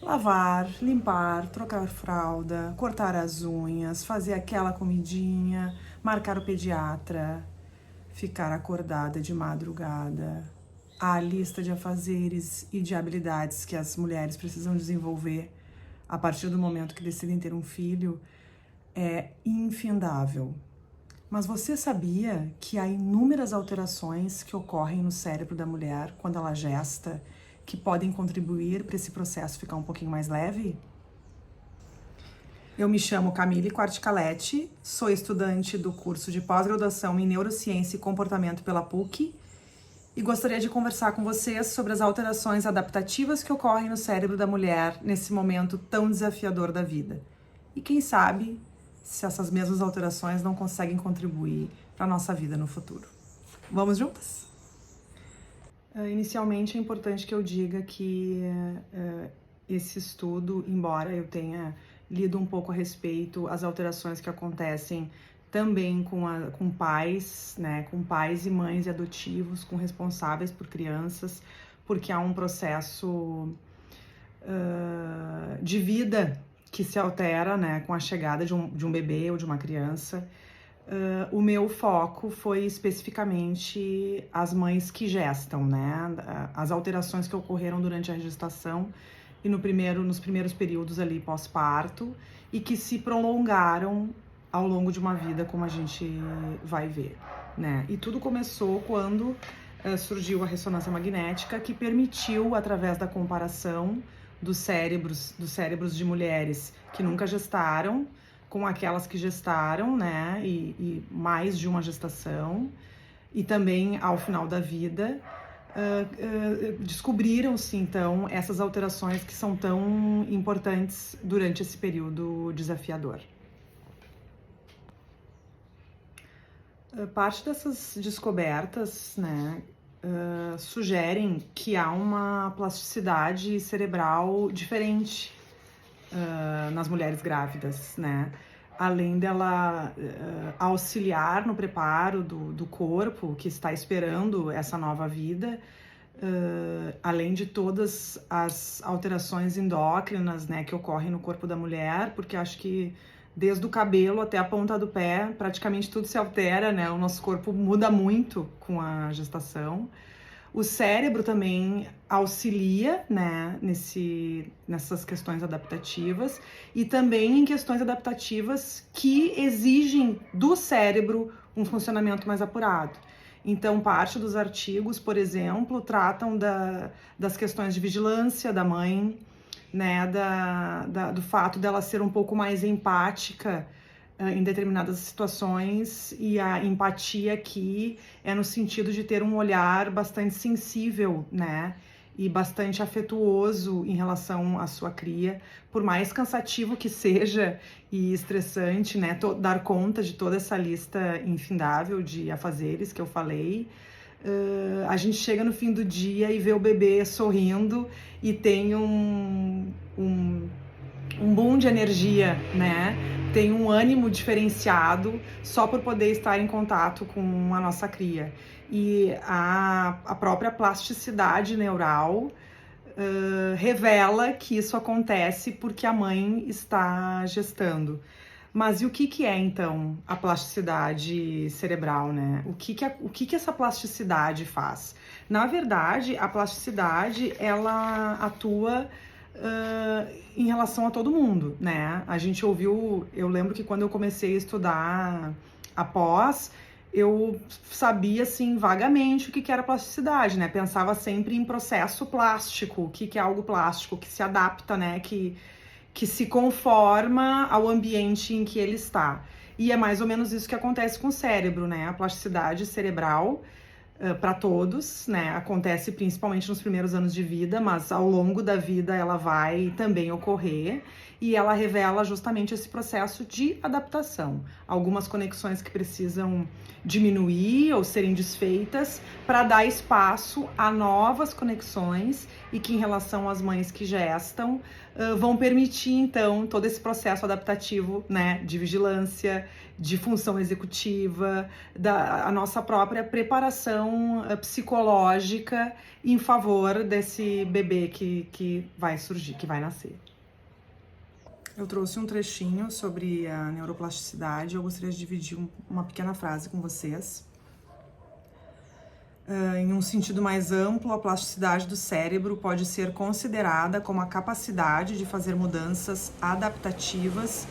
Lavar, limpar, trocar fralda, cortar as unhas, fazer aquela comidinha, marcar o pediatra, ficar acordada de madrugada. A lista de afazeres e de habilidades que as mulheres precisam desenvolver a partir do momento que decidem ter um filho é infindável. Mas você sabia que há inúmeras alterações que ocorrem no cérebro da mulher quando ela gesta, que podem contribuir para esse processo ficar um pouquinho mais leve? Eu me chamo Camille Quarticaletti, sou estudante do curso de pós-graduação em Neurociência e Comportamento pela PUC e gostaria de conversar com vocês sobre as alterações adaptativas que ocorrem no cérebro da mulher nesse momento tão desafiador da vida. E quem sabe se essas mesmas alterações não conseguem contribuir para a nossa vida no futuro. Vamos juntas? Inicialmente é importante que eu diga que esse estudo, embora eu tenha lido um pouco a respeito as alterações que acontecem também com pais, né, com pais e mães adotivos, com responsáveis por crianças, porque há um processo de vida que se altera, né, com a chegada de um bebê ou de uma criança. O meu foco foi especificamente as mães que gestam, né, as alterações que ocorreram durante a gestação e nos primeiros períodos ali pós-parto e que se prolongaram ao longo de uma vida, como a gente vai ver, né? E tudo começou quando surgiu a ressonância magnética, que permitiu, através da comparação dos cérebros de mulheres que nunca gestaram com aquelas que gestaram, né, e mais de uma gestação, e também ao final da vida, descobriram-se então essas alterações que são tão importantes durante esse período desafiador. Parte dessas descobertas, né, sugerem que há uma plasticidade cerebral diferente nas mulheres grávidas, né? Além dela auxiliar no preparo do corpo que está esperando essa nova vida, além de todas as alterações endócrinas, né, que ocorrem no corpo da mulher, porque acho que desde o cabelo até a ponta do pé, praticamente tudo se altera, né? O nosso corpo muda muito com a gestação. O cérebro também auxilia, né, nessas questões adaptativas e também em questões adaptativas que exigem do cérebro um funcionamento mais apurado. Então, parte dos artigos, por exemplo, tratam das questões de vigilância da mãe, né, do fato dela ser um pouco mais empática em determinadas situações, e a empatia aqui é no sentido de ter um olhar bastante sensível, né, e bastante afetuoso em relação à sua cria, por mais cansativo que seja e estressante, né, dar conta de toda essa lista infindável de afazeres que eu falei. A gente chega no fim do dia e vê o bebê sorrindo e tem um boom de energia, né? Tem um ânimo diferenciado só por poder estar em contato com a nossa cria. E a própria plasticidade neural revela que isso acontece porque a mãe está gestando. Mas e o que é, então, a plasticidade cerebral, né? O que essa plasticidade faz? Na verdade, a plasticidade, ela atua em relação a todo mundo, né? A gente ouviu, eu lembro que quando eu comecei a estudar a pós, eu sabia, assim, vagamente o que era plasticidade, né? Pensava sempre em processo plástico, o que é algo plástico, que se adapta, né? Que se conforma ao ambiente em que ele está. E é mais ou menos isso que acontece com o cérebro, né? A plasticidade cerebral, para todos, né? Acontece principalmente nos primeiros anos de vida, mas ao longo da vida ela vai também ocorrer, e ela revela justamente esse processo de adaptação. Algumas conexões que precisam diminuir ou serem desfeitas para dar espaço a novas conexões, e que, em relação às mães que gestam, vão permitir então todo esse processo adaptativo, né, de vigilância, de função executiva, a nossa própria preparação pressão psicológica em favor desse bebê que vai surgir, que vai nascer. Eu trouxe um trechinho sobre a neuroplasticidade. Eu gostaria de dividir uma pequena frase com vocês. Em um sentido mais amplo, a plasticidade do cérebro pode ser considerada como a capacidade de fazer mudanças adaptativas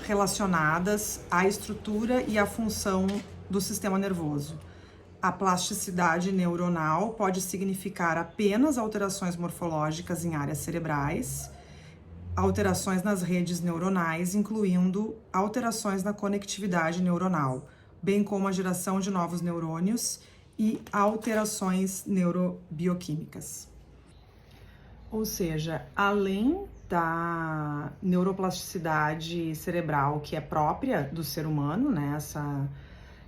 relacionadas à estrutura e à função do sistema nervoso. A plasticidade neuronal pode significar apenas alterações morfológicas em áreas cerebrais, alterações nas redes neuronais, incluindo alterações na conectividade neuronal, bem como a geração de novos neurônios e alterações neurobioquímicas. Ou seja, além da neuroplasticidade cerebral que é própria do ser humano, né,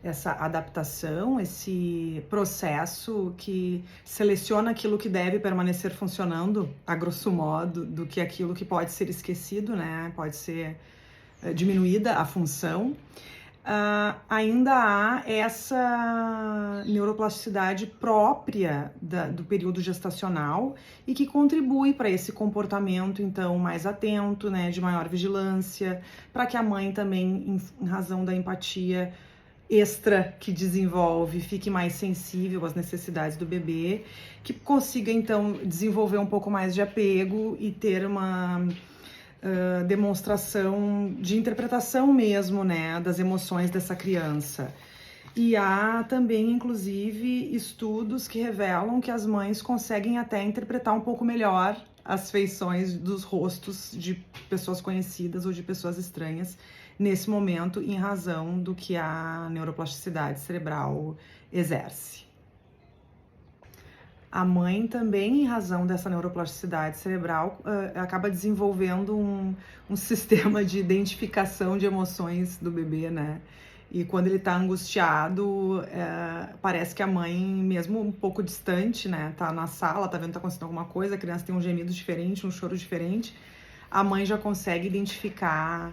essa adaptação, esse processo que seleciona aquilo que deve permanecer funcionando, a grosso modo, do que aquilo que pode ser esquecido, né, pode ser diminuída a função. Ainda há essa neuroplasticidade própria do período gestacional e que contribui para esse comportamento, então, mais atento, né, de maior vigilância, para que a mãe também, em razão da empatia extra que desenvolve, fique mais sensível às necessidades do bebê, que consiga, então, desenvolver um pouco mais de apego e ter uma demonstração de interpretação mesmo, né, das emoções dessa criança. E há também, inclusive, estudos que revelam que as mães conseguem até interpretar um pouco melhor as feições dos rostos de pessoas conhecidas ou de pessoas estranhas nesse momento, em razão do que a neuroplasticidade cerebral exerce. A mãe também, em razão dessa neuroplasticidade cerebral, acaba desenvolvendo um sistema de identificação de emoções do bebê, né? E quando ele tá angustiado, parece que a mãe, mesmo um pouco distante, né? Tá na sala, tá vendo que tá acontecendo alguma coisa, a criança tem um gemido diferente, um choro diferente, a mãe já consegue identificar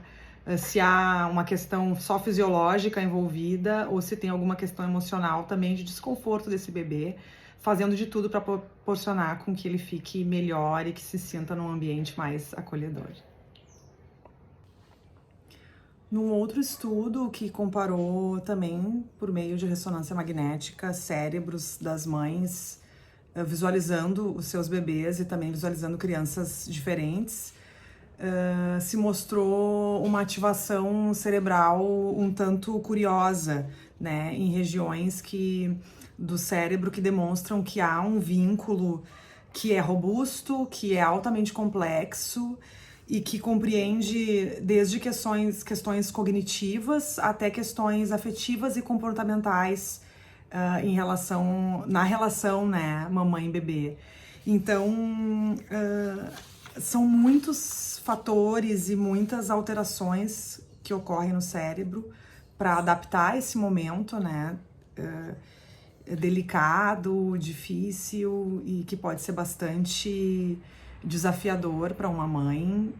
se há uma questão só fisiológica envolvida ou se tem alguma questão emocional também de desconforto desse bebê, fazendo de tudo para proporcionar com que ele fique melhor e que se sinta num ambiente mais acolhedor. Num outro estudo que comparou também, por meio de ressonância magnética, cérebros das mães, visualizando os seus bebês e também visualizando crianças diferentes, se mostrou uma ativação cerebral um tanto curiosa, né, em regiões do cérebro que demonstram que há um vínculo que é robusto, que é altamente complexo e que compreende desde questões cognitivas até questões afetivas e comportamentais na relação, né, mamãe e bebê. Então, são muitos fatores e muitas alterações que ocorrem no cérebro para adaptar esse momento, né, delicado, difícil e que pode ser bastante desafiador para uma mãe,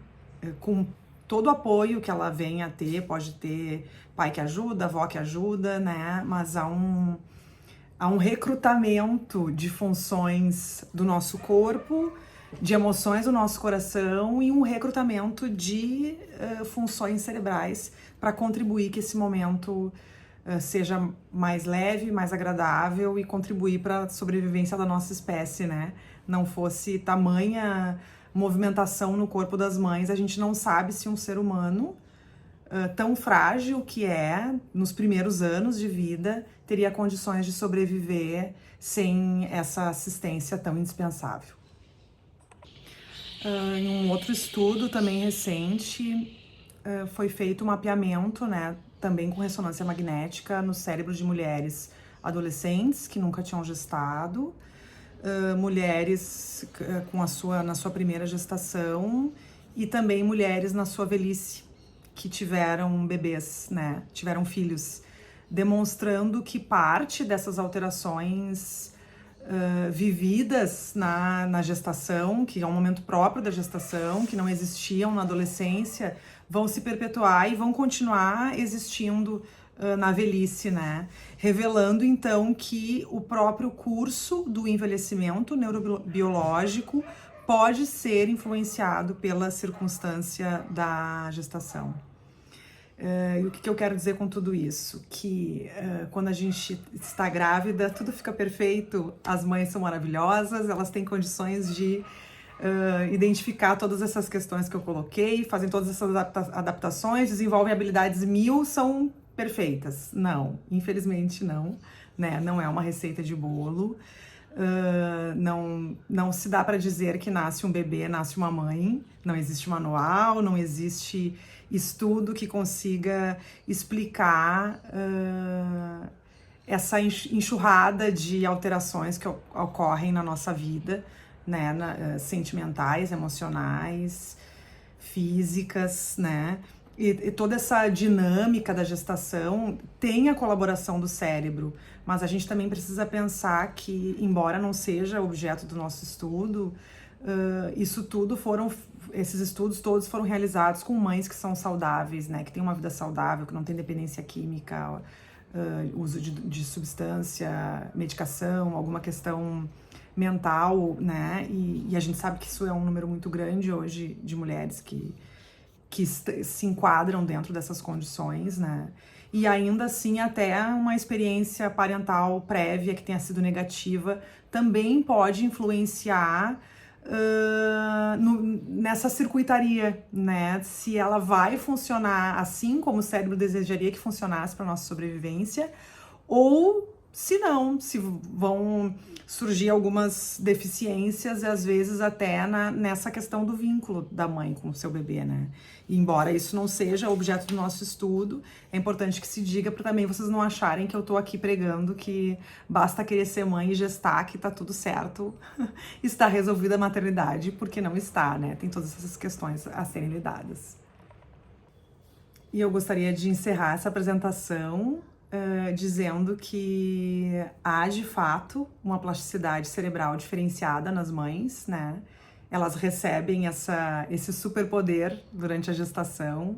com todo o apoio que ela venha a ter. Pode ter pai que ajuda, avó que ajuda, né, mas há um recrutamento de funções do nosso corpo, de emoções do nosso coração e um recrutamento de funções cerebrais para contribuir que esse momento seja mais leve, mais agradável e contribuir para a sobrevivência da nossa espécie, né? Não fosse tamanha movimentação no corpo das mães, a gente não sabe se um ser humano tão frágil que é nos primeiros anos de vida teria condições de sobreviver sem essa assistência tão indispensável. Em um outro estudo também recente, foi feito um mapeamento, né, também com ressonância magnética no cérebro de mulheres adolescentes que nunca tinham gestado, mulheres na sua primeira gestação e também mulheres na sua velhice que tiveram bebês, né, tiveram filhos, demonstrando que parte dessas alterações vividas na gestação, que é um momento próprio da gestação, que não existiam na adolescência, vão se perpetuar e vão continuar existindo na velhice, né? Revelando então que o próprio curso do envelhecimento neurobiológico pode ser influenciado pela circunstância da gestação. E o que eu quero dizer com tudo isso? Que quando a gente está grávida, tudo fica perfeito, as mães são maravilhosas, elas têm condições de identificar todas essas questões que eu coloquei, fazem todas essas adaptações, desenvolvem habilidades 1000, são perfeitas. Não, infelizmente não, né? Não é uma receita de bolo. Não se dá para dizer que nasce um bebê, nasce uma mãe. Não existe manual, não existe estudo que consiga explicar essa enxurrada de alterações que ocorrem na nossa vida, né, sentimentais, emocionais, físicas, né? E toda essa dinâmica da gestação tem a colaboração do cérebro, mas a gente também precisa pensar que, embora não seja objeto do nosso estudo, esses estudos todos foram realizados com mães que são saudáveis, né, que têm uma vida saudável, que não tem dependência química, uso de substância, medicação, alguma questão mental, né, e a gente sabe que isso é um número muito grande hoje de mulheres que se enquadram dentro dessas condições, né? E ainda assim, até uma experiência parental prévia que tenha sido negativa também pode influenciar nessa circuitaria, né? Se ela vai funcionar assim como o cérebro desejaria que funcionasse para nossa sobrevivência, ou se não, se vão surgir algumas deficiências, e às vezes até nessa questão do vínculo da mãe com o seu bebê, né? E embora isso não seja objeto do nosso estudo, é importante que se diga para também vocês não acharem que eu tô aqui pregando que basta querer ser mãe e gestar, que tá tudo certo, está resolvida a maternidade, porque não está, né? Tem todas essas questões a serem lidadas. E eu gostaria de encerrar essa apresentação dizendo que há, de fato, uma plasticidade cerebral diferenciada nas mães, né? Elas recebem esse superpoder durante a gestação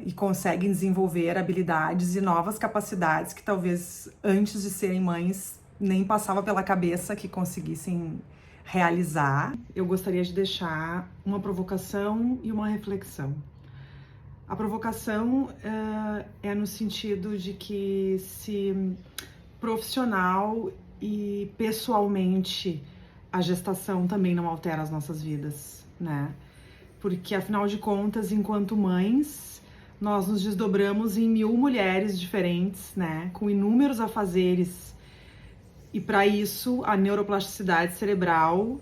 e conseguem desenvolver habilidades e novas capacidades que talvez antes de serem mães nem passava pela cabeça que conseguissem realizar. Eu gostaria de deixar uma provocação e uma reflexão. A provocação é no sentido de que se profissional e pessoalmente a gestação também não altera as nossas vidas, né? Porque, afinal de contas, enquanto mães, nós nos desdobramos em 1000 mulheres diferentes, né? Com inúmeros afazeres. E para isso, a neuroplasticidade cerebral,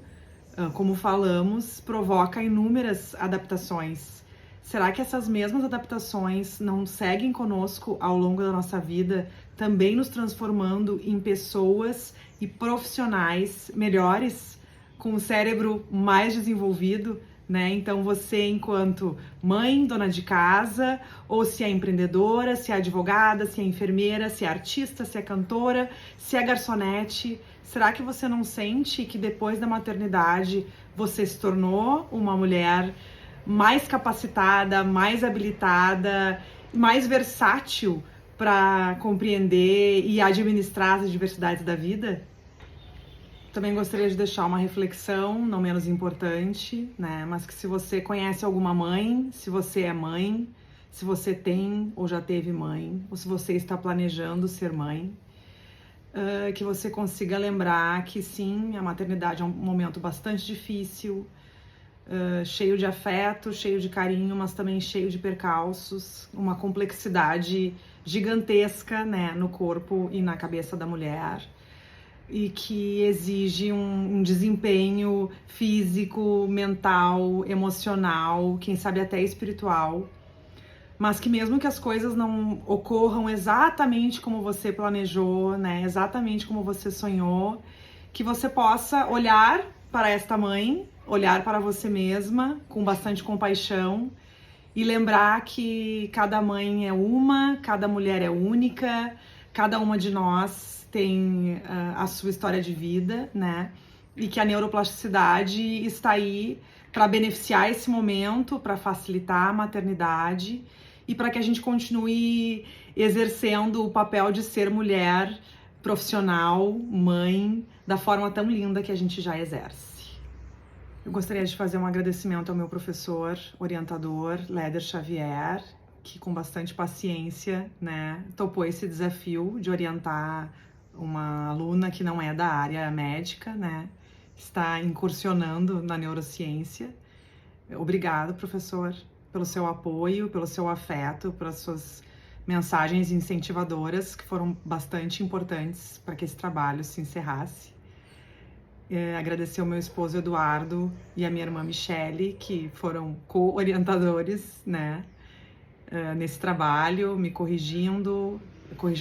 como falamos, provoca inúmeras adaptações. Será que essas mesmas adaptações não seguem conosco ao longo da nossa vida, também nos transformando em pessoas e profissionais melhores, com o cérebro mais desenvolvido, né? Então você, enquanto mãe, dona de casa, ou se é empreendedora, se é advogada, se é enfermeira, se é artista, se é cantora, se é garçonete, será que você não sente que depois da maternidade você se tornou uma mulher mais capacitada, mais habilitada, mais versátil para compreender e administrar as diversidades da vida? Também gostaria de deixar uma reflexão, não menos importante, né? Mas que se você conhece alguma mãe, se você é mãe, se você tem ou já teve mãe, ou se você está planejando ser mãe, que você consiga lembrar que sim, a maternidade é um momento bastante difícil, cheio de afeto, cheio de carinho, mas também cheio de percalços, uma complexidade gigantesca, né, no corpo e na cabeça da mulher, e que exige um desempenho físico, mental, emocional, quem sabe até espiritual, mas que mesmo que as coisas não ocorram exatamente como você planejou, né, exatamente como você sonhou, que você possa olhar para esta mãe, olhar para você mesma com bastante compaixão e lembrar que cada mãe é uma, cada mulher é única, cada uma de nós tem a sua história de vida, né? E que a neuroplasticidade está aí para beneficiar esse momento, para facilitar a maternidade e para que a gente continue exercendo o papel de ser mulher, profissional, mãe, da forma tão linda que a gente já exerce. Eu gostaria de fazer um agradecimento ao meu professor, orientador, Léder Xavier, que com bastante paciência, né, topou esse desafio de orientar uma aluna que não é da área médica, né, está incursionando na neurociência. Obrigado, professor, pelo seu apoio, pelo seu afeto, pelas suas mensagens incentivadoras, que foram bastante importantes para que esse trabalho se encerrasse. Agradecer ao meu esposo Eduardo e a minha irmã Michele, que foram co-orientadores, né, nesse trabalho, me corrigindo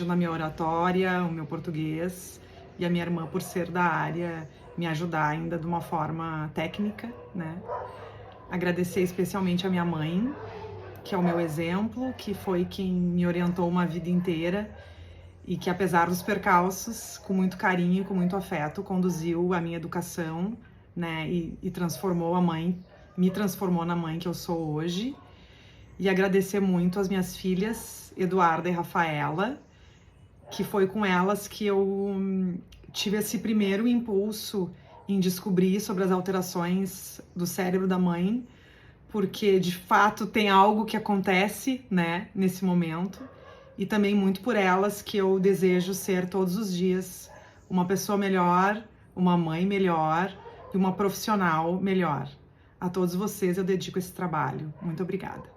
a minha oratória, o meu português, e a minha irmã, por ser da área, me ajudar ainda de uma forma técnica, né. Agradecer especialmente a minha mãe, que é o meu exemplo, que foi quem me orientou uma vida inteira e que, apesar dos percalços, com muito carinho e com muito afeto, conduziu a minha educação, né, e transformou me transformou na mãe que eu sou hoje. E agradecer muito às minhas filhas, Eduarda e Rafaela, que foi com elas que eu tive esse primeiro impulso em descobrir sobre as alterações do cérebro da mãe, porque de fato tem algo que acontece, né, nesse momento, e também muito por elas que eu desejo ser todos os dias uma pessoa melhor, uma mãe melhor e uma profissional melhor. A todos vocês eu dedico esse trabalho. Muito obrigada.